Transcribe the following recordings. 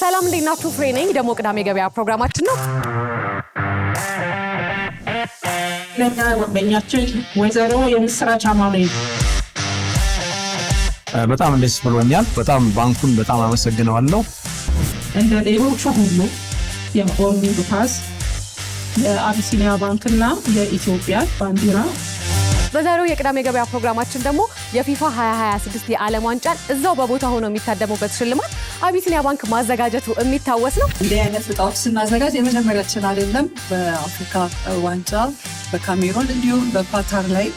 ሰላም እንዴት ናችሁ? ፍሬ ነኝ። ደግሞ ቅዳሜ ገበያ ፕሮግራማችን ነው። ለኛ ወበኛችን ወይዘሮ የምስራች አማኑኤ በጣም ደስ ብሎኛል። በጣም ባንኩን በጣም አመሰግናለሁ። እንደ ሌሎቹ ሁሉ የኦርኒንግ ፓስ የአቢሲኒያ ባንክና የኢትዮጵያ ባንዲራ በዛሬው የቅዳሜ ገበያ ፕሮግራማችን ደግሞ የፊፋ 2026 የዓለም ዋንጫን እዛው በቦታ ሆኖ የሚታደሙበት ሽልማት አቢሲኒያ ባንክ ማዘጋጀቱ የሚታወስ ነው። እንዲህ አይነት እጣዎች ስናዘጋጅ የመጀመሪያችን አይደለም። በአፍሪካ ዋንጫ በካሜሮን እንዲሁም በኳታር ላይ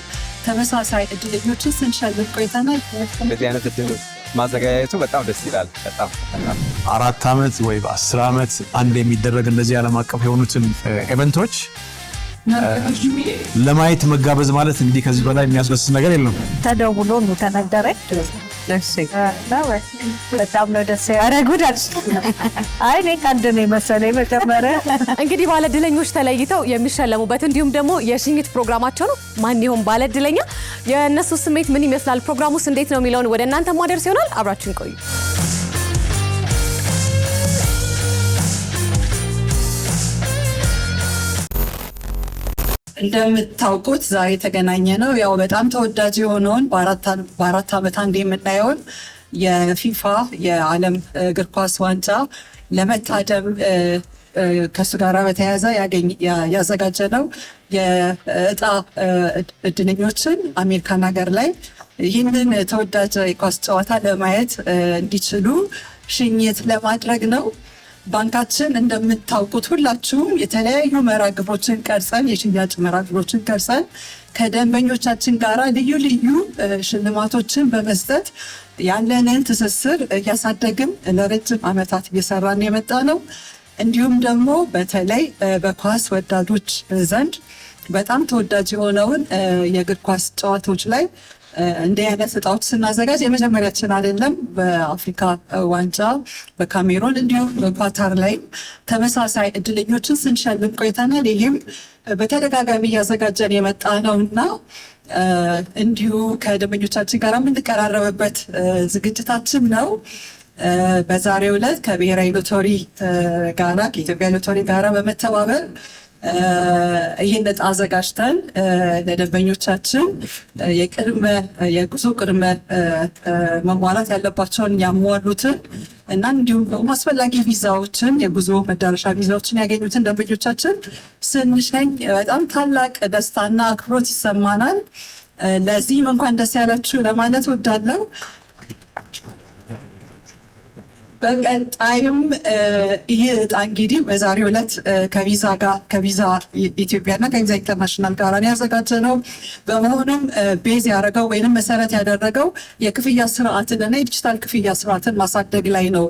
ተመሳሳይ እድለኞችን ስንሸልም ቆይተናል። እንደዚህ አይነት እድል ማዘጋጀቱ በጣም ደስ ይላል። በጣም 4 ዓመት ወይ 10 ዓመት አንድ የሚደረግ እንደዚህ ዓለም አቀፍ የሆኑትን ኢቨንቶች ለማየት መጋበዝ ማለት እንግዲህ ከዚህ በላይ የሚያስደስት ነገር የለም። ተደውሎ ነው ተነገረኝ። በጣም ነው ደስ ያረጉት። አይ እኔ ቀልድ ነው መሰለኝ። መጀመሪያ እንግዲህ ባለድለኞች ተለይተው የሚሸለሙበት እንዲሁም ደግሞ የሽኝት ፕሮግራማቸው ነው። ማን ይሆን ባለድለኛ? የእነሱ ስሜት ምን ይመስላል? ፕሮግራሙስ እንዴት ነው የሚለውን ወደ እናንተ ማድረስ ይሆናል። አብራችን ቆዩ። እንደምታውቁት ዛሬ የተገናኘ ነው ያው በጣም ተወዳጅ የሆነውን በአራት ዓመት አንድ የምናየውን የፊፋ የዓለም እግር ኳስ ዋንጫ ለመታደም ከሱ ጋር በተያያዘ ያዘጋጀ ነው። የእጣ እድለኞችን አሜሪካን ሀገር ላይ ይህንን ተወዳጅ የኳስ ጨዋታ ለማየት እንዲችሉ ሽኝት ለማድረግ ነው። ባንካችን እንደምታውቁት ሁላችሁም የተለያዩ መራግቦችን ቀርጸን የሽያጭ መራግቦችን ቀርጸን ከደንበኞቻችን ጋራ ልዩ ልዩ ሽልማቶችን በመስጠት ያለንን ትስስር እያሳደግን ለረጅም ዓመታት እየሰራን የመጣ ነው። እንዲሁም ደግሞ በተለይ በኳስ ወዳዶች ዘንድ በጣም ተወዳጅ የሆነውን የእግር ኳስ ጨዋታዎች ላይ እንዲህ አይነት እጣዎች ስናዘጋጅ የመጀመሪያችን አይደለም። በአፍሪካ ዋንጫ በካሜሮን እንዲሁም በኳታር ላይ ተመሳሳይ እድለኞችን ስንሸልም ቆይተናል። ይህም በተደጋጋሚ እያዘጋጀን የመጣ ነው እና እንዲሁ ከደንበኞቻችን ጋር የምንቀራረብበት ዝግጅታችን ነው። በዛሬው ዕለት ከብሔራዊ ሎተሪ ጋራ ከኢትዮጵያ ሎተሪ ጋራ በመተባበር ይህን እጣ አዘጋጅተን ለደንበኞቻችን የጉዞ ቅድመ መሟላት ያለባቸውን ያሟሉትን እና እንዲሁም አስፈላጊ ቪዛዎችን የጉዞ መዳረሻ ቪዛዎችን ያገኙትን ደንበኞቻችን ስንሸኝ በጣም ታላቅ ደስታና አክብሮት ይሰማናል። ለዚህም እንኳን ደስ ያላችሁ ለማለት ወዳለው። በቀጣይም ይሄ እጣ እንግዲህ በዛሬው ዕለት ከቪዛ ኢትዮጵያና ከቪዛ ኢንተርናሽናል ጋር ያዘጋጀ ነው። በመሆኑም ቤዝ ያደረገው ወይንም መሰረት ያደረገው የክፍያ ስርዓትን እና የዲጂታል ክፍያ ስርዓትን ማሳደግ ላይ ነው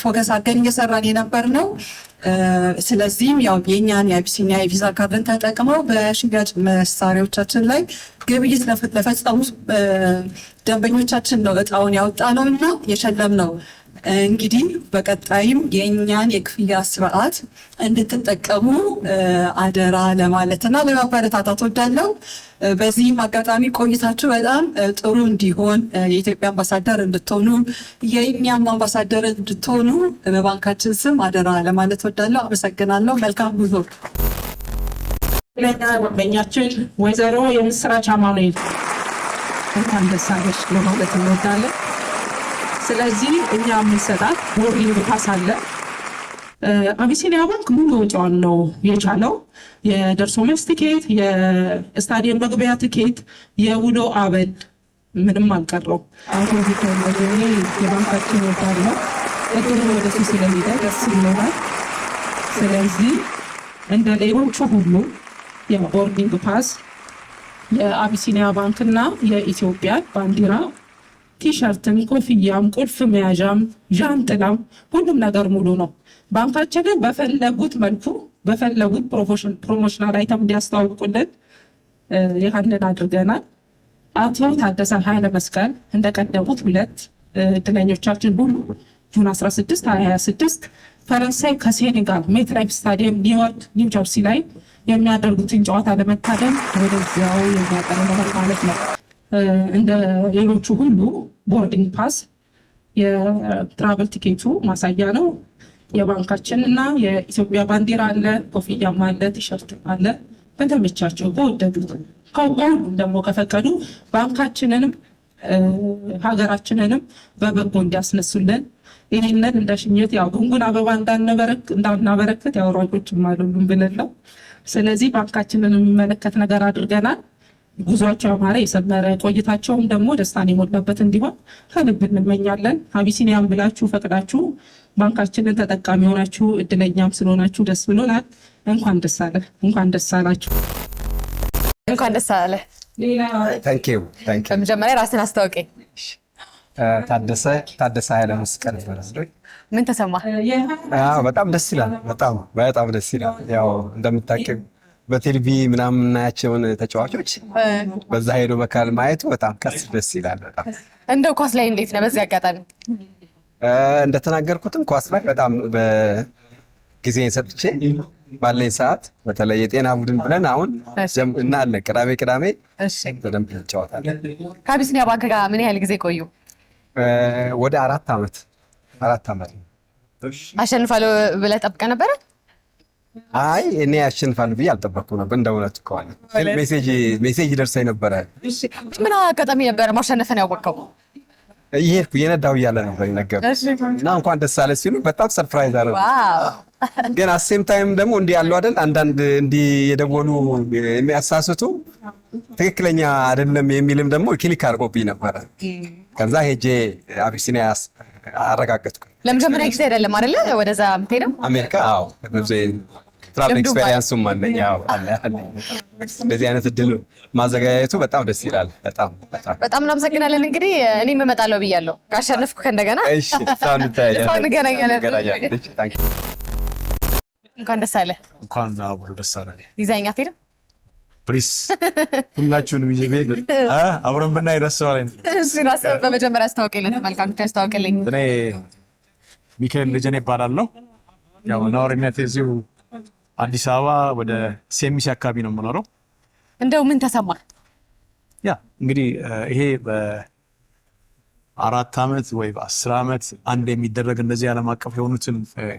ፎከስ አድርገን እየሰራን የነበር ነው። ስለዚህም ያው የኛን የአቢሲኒያ የቪዛ ካርድን ተጠቅመው በሽያጭ መሳሪያዎቻችን ላይ ግብይት ለፈጸሙ ደንበኞቻችን ነው እጣውን ያወጣ ነው እና የሸለም ነው። እንግዲህ በቀጣይም የእኛን የክፍያ ስርዓት እንድትጠቀሙ አደራ ለማለትና ለማበረታታት ወዳለው። በዚህም አጋጣሚ ቆይታችሁ በጣም ጥሩ እንዲሆን የኢትዮጵያ አምባሳደር እንድትሆኑ የእኛም አምባሳደር እንድትሆኑ በባንካችን ስም አደራ ለማለት ወዳለው። አመሰግናለሁ። መልካም ጉዞ። ለኛ ወበኛችን ወይዘሮ የምስራች አማኑኤ እንኳን ደስ አለሽ ለማለት እንወዳለን። ስለዚህ እኛ የምንሰጣት ቦርዲንግ ፓስ አለ። አቢሲኒያ ባንክ ሙሉ ወጪዋን ነው የቻለው። የደርሶ መልስ ቲኬት፣ የስታዲየም መግቢያ ቲኬት፣ የውሎ አበል ምንም አልቀረው። አሁን የባንካችን ወዳድ ነው እድሉ ወደሱ ስለሚደ ደስ ይለናል። ስለዚህ እንደ ሌሎቹ ሁሉ የቦርዲንግ ፓስ የአቢሲኒያ ባንክና የኢትዮጵያ ባንዲራ ቲሸርትም፣ ኮፍያም፣ ቁልፍ መያዣም፣ ዣንጥላም ሁሉም ነገር ሙሉ ነው። ባንካችንን በፈለጉት መልኩ በፈለጉት ፕሮሞሽናል አይተም እንዲያስተዋውቁልን ያንን አድርገናል። አቶ ታደሰ ኃይለ መስቀል እንደቀደሙት 2 እድለኞቻችን ሁሉ ጁን 16 2026 ፈረንሳይ ከሴኔጋል ሜትላይፍ ስታዲየም ኒው ጀርሲ ላይ የሚያደርጉትን ጨዋታ ለመታደም ወደዚያው የሚያቀርበው ማለት ነው። እንደ ሌሎቹ ሁሉ ቦርዲንግ ፓስ የትራቨል ቲኬቱ ማሳያ ነው። የባንካችን እና የኢትዮጵያ ባንዲራ አለ፣ ኮፍያም አለ፣ ቲሸርት አለ። በተመቻቸው በወደዱት ከሁሉም ደግሞ ከፈቀዱ ባንካችንንም ሀገራችንንም በበጎ እንዲያስነሱልን ይህንን እንደ ሽኝት ያው ጉንጉን አበባ እንዳናበረክት ያው ሯጮችም አሉልን ብለን ነው። ስለዚህ ባንካችንን የሚመለከት ነገር አድርገናል። ጉዟቸው ያማረ የሰመረ ቆይታቸውም ደግሞ ደስታን የሞላበት እንዲሆን ከልብ እንመኛለን። አቢሲኒያም ብላችሁ ፈቅዳችሁ ባንካችንን ተጠቃሚ ሆናችሁ እድለኛም ስለሆናችሁ ደስ ብሎናል። እንኳን ደስ አለ፣ እንኳን ደስ አላችሁ፣ እንኳን ደስ አለ። ታንኪዩ። በመጀመሪያ ራስን አስታውቀኝ። ታደሰ ኃይለ መስቀል ይባላል። ምን ተሰማ? በጣም ደስ ይላል። በጣም ደስ ይላል። ያው እንደምታውቂው በቴሌቪ ምናምን የምናያቸውን ተጫዋቾች በዛ ሄዶ በካል ማየቱ በጣም ደስ ይላል። በጣም እንደው ኳስ ላይ እንዴት ነው? በዚህ አጋጣሚ እንደተናገርኩትም ኳስ ላይ በጣም በጊዜን ሰጥቼ ባለኝ ሰዓት በተለይ የጤና ቡድን ብለን አሁን እና አለ ቅዳሜ በደንብ እንጫወታለን። ከአቢሲኒያ ባንክ ጋር ምን ያህል ጊዜ ቆዩ? ወደ 4 ዓመት። አሸንፋለሁ ብለህ ጠብቀህ ነበረ? አይ እኔ አሸንፋለሁ ብዬ አልጠበቅኩም ነበር። እንደ እውነቱ ከሆነ ሜሴጅ ደርሰኝ ነበረ። ምን አጋጣሚ ነበረ ማሸነፍን ያወቀው? እየሄድኩ እየነዳሁ እያለ ነበር ነገሩኝ እና እንኳን ደስ አለ ሲሉ በጣም ሰርፕራይዝ አደረጉ። ግን አሴም ታይም ደግሞ እንዲህ ያሉ አይደል አንዳንድ እንዲህ የደወሉ የሚያሳስቱ ትክክለኛ አይደለም የሚልም ደግሞ ክሊክ አድርጎብኝ ነበረ። ከዛ ሄጄ አቢሲኒያ አረጋገጥኩ። ለመጀመሪያ ጊዜ አይደለም አይደለ ወደዛ የምትሄደው? አሜሪካ ትራቭል ኤክስፔሪየንሱም አለኝ። እንደዚህ አይነት እድል ማዘጋጀቱ በጣም ደስ ይላል። በጣም እናመሰግናለን። እንግዲህ እኔም እመጣለሁ ብያለሁ። ካሸነፍኩ ከእንደገና እንገናኛለን። እንኳን ደስ አለ። እንኳን አብሮ ደስ አለ። ዲዛይን አትሄድም? ፕሊስ ሁላችሁንም ይዤ ቤት አብረን ብናይ ደስ አለኝ። በመጀመሪያ አስተዋውቅልኝ፣ ተመልካቾች አስተዋውቅልኝ። እኔ ሚካኤል ልጀኔ እባላለሁ። ያው ነዋሪነቴ እዚሁ አዲስ አበባ ወደ ሴሚሲ አካባቢ ነው የምኖረው። እንደው ምን ተሰማ? ያ እንግዲህ ይሄ በ4 ዓመት ወይ በ10 ዓመት አንድ የሚደረግ እንደዚህ ዓለም አቀፍ የሆኑትን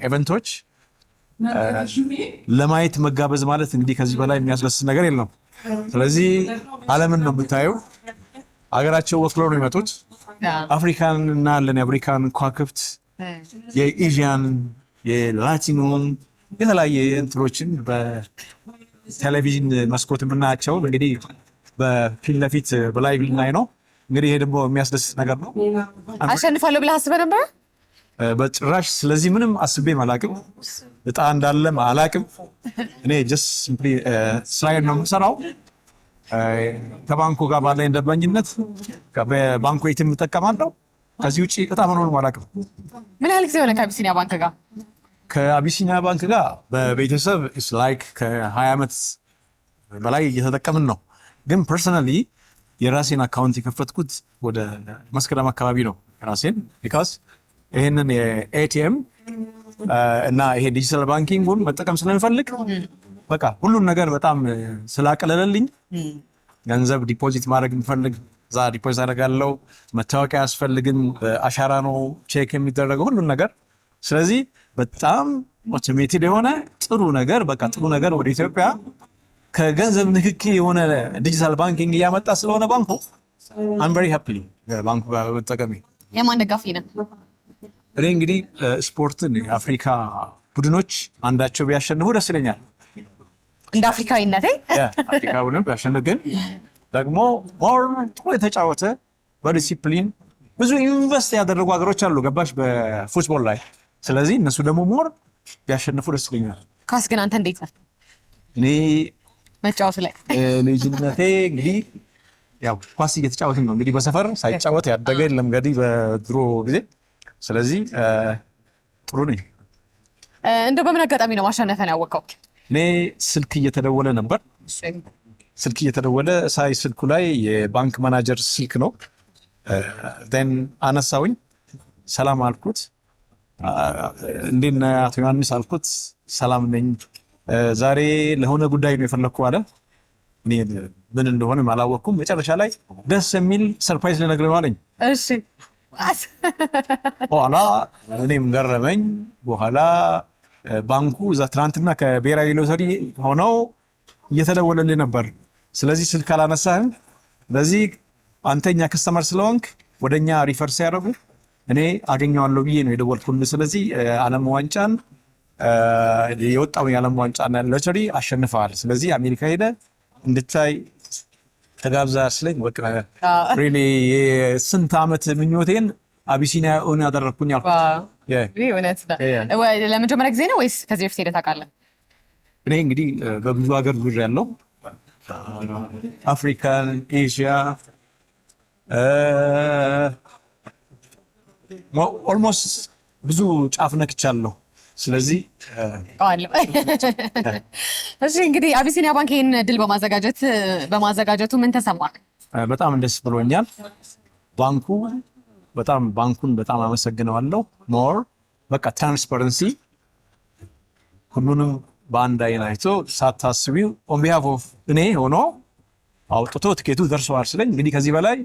ኢቨንቶች ለማየት መጋበዝ ማለት እንግዲህ ከዚህ በላይ የሚያስደስት ነገር የለም። ስለዚህ ዓለምን ነው የምታየው። ሀገራቸው ወክለው ነው የመጡት። አፍሪካን እናያለን፣ የአፍሪካን ከዋክብት፣ የኤዥያን፣ የላቲኑን የተለያየ እንትኖችን በቴሌቪዥን መስኮት የምናያቸው እንግዲህ በፊት ለፊት በላይ ብናይ ነው። እንግዲህ ይሄ ደግሞ የሚያስደስት ነገር ነው። አሸንፋለሁ ብለህ አስበህ ነበር? በጭራሽ። ስለዚህ ምንም አስቤም አላቅም፣ እጣ እንዳለም አላቅም። እኔ ጀስት ሲምፕሊ ስራዬን ነው የምሰራው። ከባንኩ ጋር ባለኝ ደንበኝነት በባንኩ ኤቲኤም እጠቀማለሁ። ከዚህ ውጭ እጣ መኖርም አላቅም። ምን ያህል ጊዜ ሆነ ከአቢሲኒያ ባንክ ጋር? ከአቢሲኒያ ባንክ ጋር በቤተሰብ ላይክ ከ20 ዓመት በላይ እየተጠቀምን ነው። ግን ፐርሰናሊ የራሴን አካውንት የከፈትኩት ወደ መስከረም አካባቢ ነው ራሴን። ቢካዝ ይህንን የኤቲኤም እና ይሄ ዲጂታል ባንኪንጉን መጠቀም ስለምፈልግ በቃ ሁሉን ነገር በጣም ስላቀለለልኝ ገንዘብ ዲፖዚት ማድረግ የምፈልግ እዛ ዲፖዚት አደርጋለሁ። መታወቂያ ያስፈልግን በአሻራ ነው ቼክ የሚደረገው ሁሉን ነገር። ስለዚህ በጣም ኦቶሜትድ የሆነ ጥሩ ነገር ወደ ኢትዮጵያ ከገንዘብ ንክኪ የሆነ ዲጂታል ባንኪንግ እያመጣ ስለሆነ ባንኩ I'm very happy ባንኩ ጋር በመጠቀሜ። የማን ደጋፊ ነህ? እኔ እንግዲህ ስፖርትን የአፍሪካ ቡድኖች አንዳቸው ቢያሸንፉ ደስ ይለኛል። እንደ አፍሪካዊነቴ አፍሪካ ቡድን ቢያሸንፍ፣ ግን ደግሞ ሞር ጥሩ የተጫወተ በዲሲፕሊን ብዙ ኢንቨስት ያደረጉ ሀገሮች አሉ ገባሽ በፉትቦል ላይ። ስለዚህ እነሱ ደግሞ ሞር ቢያሸንፉ ደስ ይለኛል። ኳስ ግን አንተ እንዴት ነህ? እኔ መጫወቱ ላይ ልጅነቴ እንግዲህ ያው ኳስ እየተጫወትን ነው እንግዲህ በሰፈር ሳይጫወት ያደገ የለም እንግዲህ በድሮ ጊዜ። ስለዚህ ጥሩ ነኝ። እንደው በምን አጋጣሚ ነው ማሸነፍን ያወቀው? እኔ ስልክ እየተደወለ ነበር። ስልክ እየተደወለ ሳይ ስልኩ ላይ የባንክ ማናጀር ስልክ ነው። ን አነሳውኝ፣ ሰላም አልኩት። እንዴት ነህ አቶ ዮሐንስ አልኩት። ሰላም ነኝ፣ ዛሬ ለሆነ ጉዳይ ነው የፈለግኩ አለ። እኔ ምን እንደሆነ አላወቅኩም። መጨረሻ ላይ ደስ የሚል ሰርፕራይዝ ልነግርህ ነው አለኝ። እሺ በኋላ እኔም ገረመኝ። በኋላ ባንኩ እዛ ትናንትና ከብሔራዊ ሎተሪ ሆነው እየተደወለልኝ ነበር። ስለዚህ ስልክ አላነሳህም፣ ስለዚህ አንተኛ ከስተመር ስለሆንክ ወደኛ ሪፈር ሲያደርጉ እኔ አገኘዋለሁ ብዬ ነው የደወልኩልህ። ስለዚህ ዓለም ዋንጫን የወጣውን የዓለም ዋንጫና ሎተሪ አሸንፈሃል። ስለዚህ አሜሪካ ሄደ እንድታይ ተጋብዛ ስለኝ በቃ ሪሊ የስንት ዓመት ምኞቴን አቢሲኒያ ኦን ያደረኩኝ አልኩ። ለመጀመሪያ ጊዜ ነው ወይስ ከዚህ በፊት ሄደህ ታውቃለህ? እኔ እንግዲህ በብዙ ሀገር ዙር ያለው አፍሪካን፣ ኤዥያ ኦልሞስት ብዙ ጫፍ ነክቻለሁ። ስለዚህ እሺ እንግዲህ አቢሲኒያ ባንክ ይህን ድል በማዘጋጀቱ ምን ተሰማህ? በጣም ደስ ብሎኛል። ባንኩን በጣም አመሰግነዋለሁ። ሞር በቃ ትራንስፓረንሲ ሁሉንም በአንድ አይን አይቶ ሳታስቢው ኦን ቢሃፍ ኦፍ እኔ ሆኖ አውጥቶ ትኬቱ ደርሰዋል ስለኝ እንግዲህ ከዚህ በላይ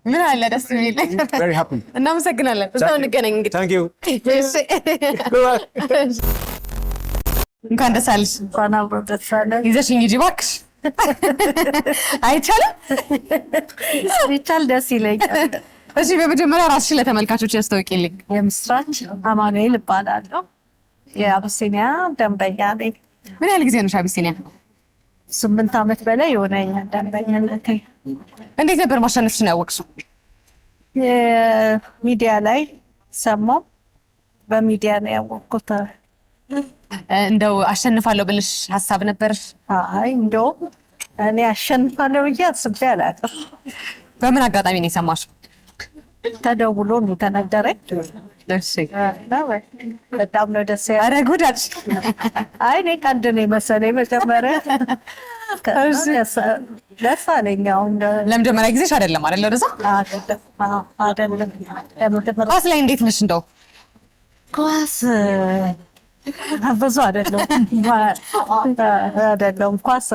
ምን አለ ደስ የሚል very happy። እናመሰግናለን። እዛው እንገናኝ እንግዲህ። Thank you። እንኳን ደስ አለሽ። እንኳን አብሮ ደስ አለን። ይዘሽኝ ሂጂ እባክሽ። አይቻልም? ቢቻል ደስ ይለኛል። እሺ በመጀመሪያ ራስሽን ለተመልካቾች ያስተዋውቂልኝ። የምስራች አማኑኤል እባላለሁ። የአቢሲኒያ ደንበኛ ነኝ። ምን ያህል ጊዜ ነሽ አቢሲኒያ? 8 ዓመት በላይ የሆነኛል ደንበኝነቴ። እንዴት ነበር ማሸነፍሽን ያወቅሽው? የሚዲያ ላይ ሰማሁ፣ በሚዲያ ነው ያወቅኩት። እንደው አሸንፋለሁ ብለሽ ሀሳብ ነበርሽ? አይ እንደውም እኔ አሸንፋለሁ ብዬ አስቤ አላውቅም። በምን አጋጣሚ ነው የሰማሽው? ተደውሎ ነው የተነገረኝ። በጣም ነው ደስ ያለኝ። ኧረ ጉድ አልሽ። አይ እኔ ቀልድ ነው የመሰለኝ መጀመሪያ። ደስ አለኝ። አሁን ለመጀመሪያ ጊዜሽ አይደለም አይደል? ወደዛ አይደለም። ኳስ ላይ እንዴት ነሽ? እንደው ኳስ ብዙ አይደለም ኳስ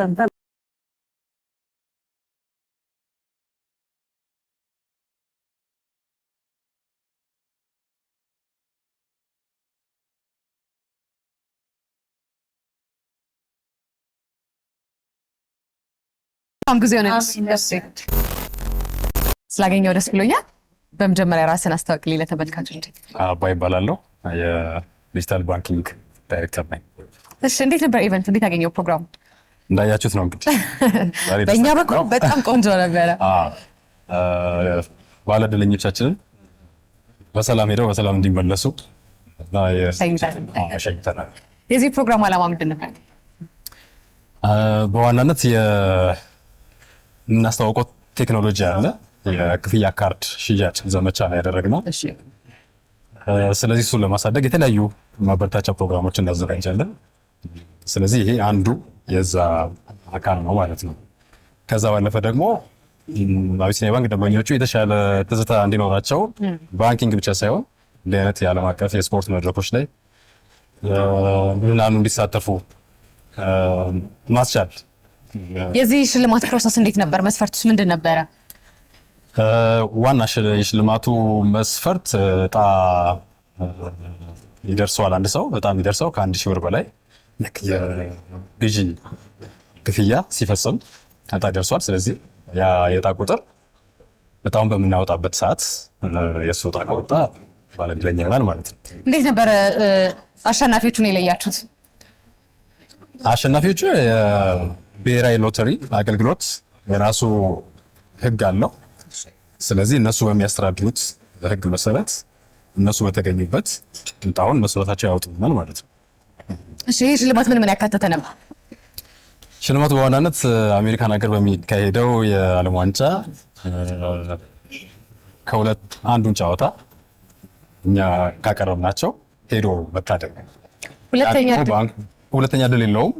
ጊዜ ሆነ። ስላገኘው ደስ ብሎኛል። በመጀመሪያ ራስን አስተዋውቅልኝ ለተመልካቾች። አባይ እባላለሁ። የዲጂታል ባንኪንግ ዳይሬክተር ነኝ። እሺ እንዴት ነበር ኢቨንት? እንዴት ያገኘው ፕሮግራሙ? እንዳያችሁት ነው እንግዲህ በእኛ በኩል በጣም ቆንጆ ነበረ። ባለዕድለኞቻችንን በሰላም ሄደው በሰላም እንዲመለሱ ሸኝተናል። የዚህ ፕሮግራም ዓላማ ምንድን ነበር? በዋናነት የምናስተዋውቀው ቴክኖሎጂ አለ። የክፍያ ካርድ ሽያጭ ዘመቻ ነው ያደረግነው። ስለዚህ እሱን ለማሳደግ የተለያዩ ማበረታቻ ፕሮግራሞችን እናዘጋጃለን። ስለዚህ ይሄ አንዱ የዛ አካል ነው ማለት ነው። ከዛ ባለፈ ደግሞ አቢሲኒያ ባንክ ደንበኞቹ የተሻለ ትዝታ እንዲኖራቸው ባንኪንግ ብቻ ሳይሆን እንዲህ አይነት የዓለም አቀፍ የስፖርት መድረኮች ላይ ምናምን እንዲሳተፉ ማስቻል። የዚህ ሽልማት ፕሮሰስ እንዴት ነበር? መስፈርቱስ ምንድን ነበረ? ዋና የሽልማቱ መስፈርት እጣ ይደርሰዋል። አንድ ሰው እጣ የሚደርሰው ከ1000 ብር በላይ የግዢ ክፍያ ሲፈጽም እጣ ደርሷል። ስለዚህ ያ የእጣ ቁጥር እጣውን በምናወጣበት ሰዓት የእሱ እጣ ከወጣ ባለዕድለኛ ይሆናል ማለት ነው። እንዴት ነበረ አሸናፊዎቹን የለያችሁት? አሸናፊዎቹ የብሔራዊ ሎተሪ አገልግሎት የራሱ ሕግ አለው። ስለዚህ እነሱ በሚያስተዳድሩት ሕግ መሰረት እነሱ በተገኙበት እጣውን መስሎታቸው ያወጡናል ማለት ነው። እሺ ይህ ሽልማት ምን ያካተተ ነበር? ሽልማቱ በዋናነት አሜሪካን ሀገር በሚካሄደው የዓለም ዋንጫ ከሁለት አንዱን ጨዋታ እኛ ካቀረብናቸው ሄዶ መታደግ። ሁለተኛ ድል የለውም።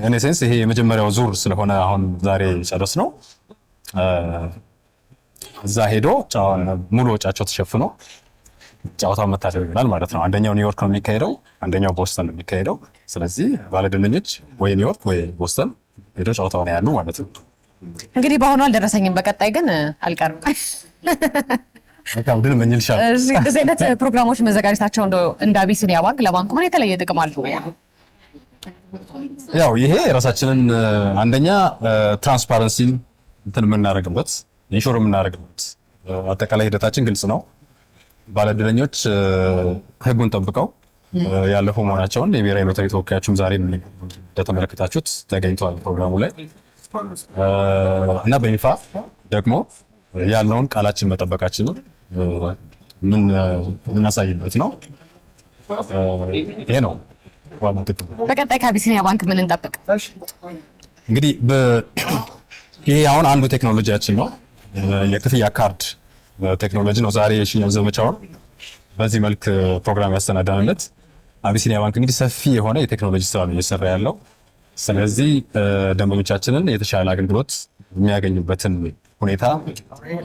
እኔ ሴንስ ይሄ የመጀመሪያው ዙር ስለሆነ አሁን ዛሬ ጨረስ ነው። እዛ ሄዶ ሙሉ ወጫቸው ተሸፍኖ ጨዋታው መታደግ ይላል ማለት ነው። አንደኛው ኒውዮርክ ነው የሚካሄደው፣ አንደኛው ቦስተን ነው የሚካሄደው። ስለዚህ ባለዕድለኞች ወይ ኒውዮርክ ወይ ቦስተን ሄዶ ጨዋታውን ያሉ ማለት ነው። እንግዲህ በአሁኑ አልደረሰኝም፣ በቀጣይ ግን አልቀርም። በጣም ግን መንልሻል። እንደዚህ አይነት ፕሮግራሞች መዘጋጀታቸው እንደ አቢሲኒያ ባንክ ለባንኩ ምን የተለየ ጥቅም አለው? ያው ይሄ የራሳችንን አንደኛ ትራንስፓረንሲ እንትን የምናደርግበት ኢንሹር የምናደርግበት አጠቃላይ ሂደታችን ግልጽ ነው። ባለዕድለኞች ህጉን ጠብቀው ያለፉ መሆናቸውን የብሔራዊ ሎተሪ ተወካዮችም ዛሬ እንደተመለከታችሁት ተገኝተዋል ፕሮግራሙ ላይ እና በይፋ ደግሞ ያለውን ቃላችን መጠበቃችንን ምን እናሳይበት ነው። ይሄ ነው ዋናው ጥቅም። በቀጣይ ከአቢሲኒያ ባንክ ምን እንጠብቅ? እንግዲህ ይሄ አሁን አንዱ ቴክኖሎጂያችን ነው፣ የክፍያ ካርድ ቴክኖሎጂ ነው። ዛሬ የሽያጭ ዘመቻውን በዚህ መልክ ፕሮግራም ያስተናዳንለት አቢሲኒያ ባንክ እንግዲህ ሰፊ የሆነ የቴክኖሎጂ ስራ ነው እየሰራ ያለው። ስለዚህ ደንበኞቻችንን የተሻለ አገልግሎት የሚያገኙበትን ሁኔታ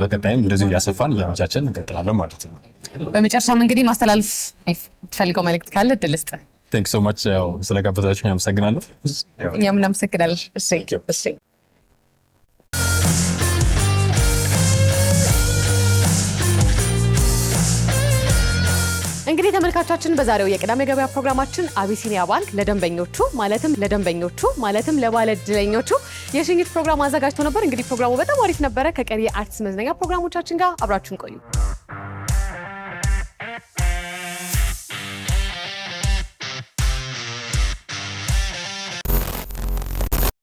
በቀጣይም እንደዚህ እያሰፋን እያመቻቸን እንቀጥላለን ማለት ነው። በመጨረሻም እንግዲህ ማስተላለፍ የምትፈልገው መልእክት ካለ እድል ስጥ። ቴንክ ሶ ማች ስለጋበዛችሁኝ አመሰግናለሁ። እኛም እናመሰግናለን። እሺ እንግዲህ ተመልካቾቻችን በዛሬው የቅዳሜ ገበያ ፕሮግራማችን አቢሲኒያ ባንክ ለደንበኞቹ ማለትም ለባለዕድለኞቹ የሽኝት ፕሮግራም አዘጋጅቶ ነበር። እንግዲህ ፕሮግራሙ በጣም አሪፍ ነበረ። ከቀሪ የአርትስ መዝናኛ ፕሮግራሞቻችን ጋር አብራችሁን ቆዩ።